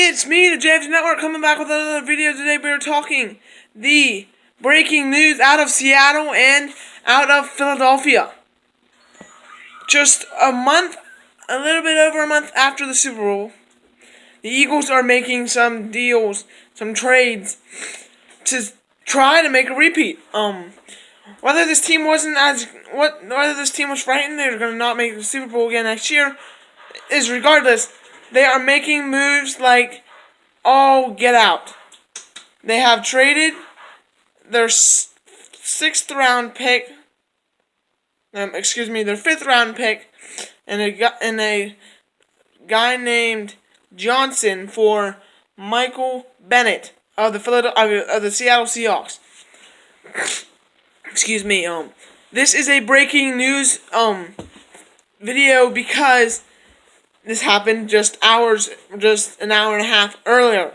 It's me, the James Network, coming back with another video. Today we are talking the breaking news out of Seattle and out of Philadelphia. Just a little bit over a month after the Super Bowl, the Eagles are making some deals, some trades to try to make a repeat. Whether this team was frightened they're going to not make the Super Bowl again next year is regardless. They are making moves like all get out. They have traded their fifth round pick, and a guy named Johnson for Michael Bennett of the Seattle Seahawks. This is a breaking news video because this happened just an hour and a half earlier.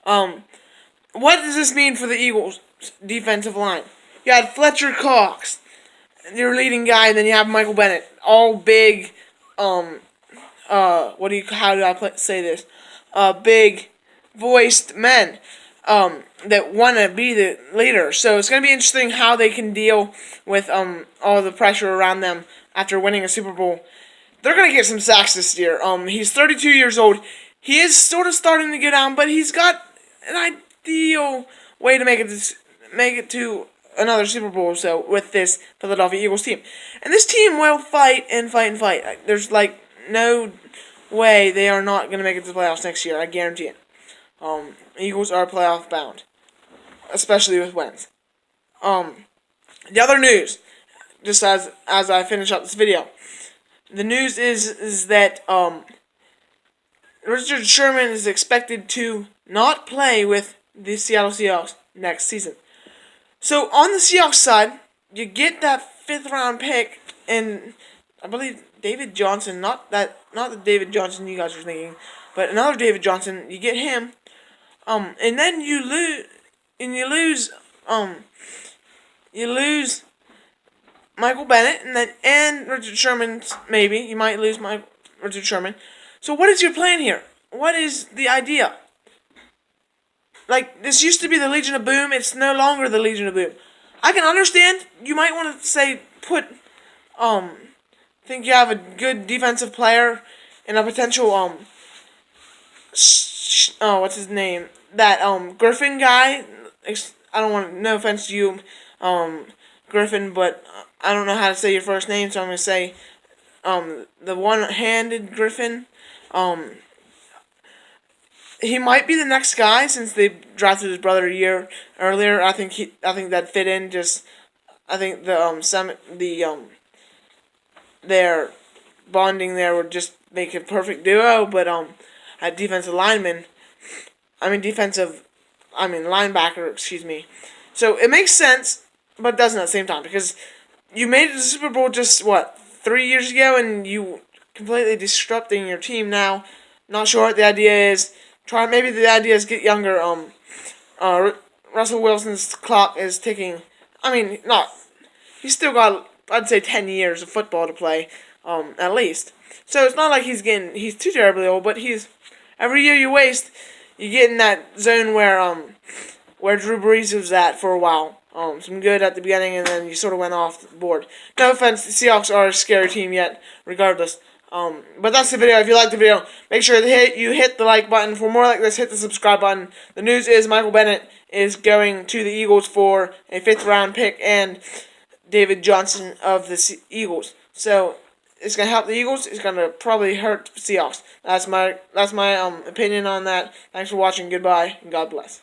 What does this mean for the Eagles' defensive line? You had Fletcher Cox, your leading guy, and then you have Michael Bennett, all big, big-voiced men, that want to be the leader. So it's going to be interesting how they can deal with, all the pressure around them after winning a Super Bowl. They're going to get some sacks this year. He's 32 years old. He is sort of starting to get down, but he's got an ideal way to make it to another Super Bowl. So with this Philadelphia Eagles team, and this team will fight and fight and fight. There's no way they are not going to make it to the playoffs next year. I guarantee it. Eagles are playoff bound, especially with wins. The other news, just as I finish up this video. The news is that Richard Sherman is expected to not play with the Seattle Seahawks next season. So on the Seahawks side, you get that 5th round pick, and I believe David Johnson, not the David Johnson you guys are thinking, but another David Johnson. You get him, and then you lose Michael Bennett, and Richard Sherman. Maybe you might lose Richard Sherman. So what is your plan here? What is the idea? This used to be the Legion of Boom. It's no longer the Legion of Boom. I can understand. You might want to say think you have a good defensive player and a potential what's his name? That Griffin guy. I don't want, no offense to you, Griffin, but I don't know how to say your first name, so I'm going to say the one-handed Griffin. He might be the next guy since they drafted his brother a year earlier. I think that fit in. I think their bonding there would just make a perfect duo. But at linebacker, excuse me. So it makes sense, but it doesn't at the same time, because you made it to the Super Bowl just 3 years ago, and you completely disrupting your team now. Not sure what the idea is. Maybe the idea is get younger. Russell Wilson's clock is ticking. He's still got, I'd say, 10 years of football to play, at least. So it's not like he's too terribly old, but every year you waste, you get in that zone where Drew Brees was at for a while. Some good at the beginning, and then you sort of went off the board. No offense, the Seahawks are a scary team yet, regardless. But that's the video. If you liked the video, make sure you hit the like button. For more like this, hit the subscribe button. The news is Michael Bennett is going to the Eagles for a 5th round pick and David Johnson of the Eagles. So it's going to help the Eagles. It's going to probably hurt the Seahawks. That's my opinion on that. Thanks for watching. Goodbye, and God bless.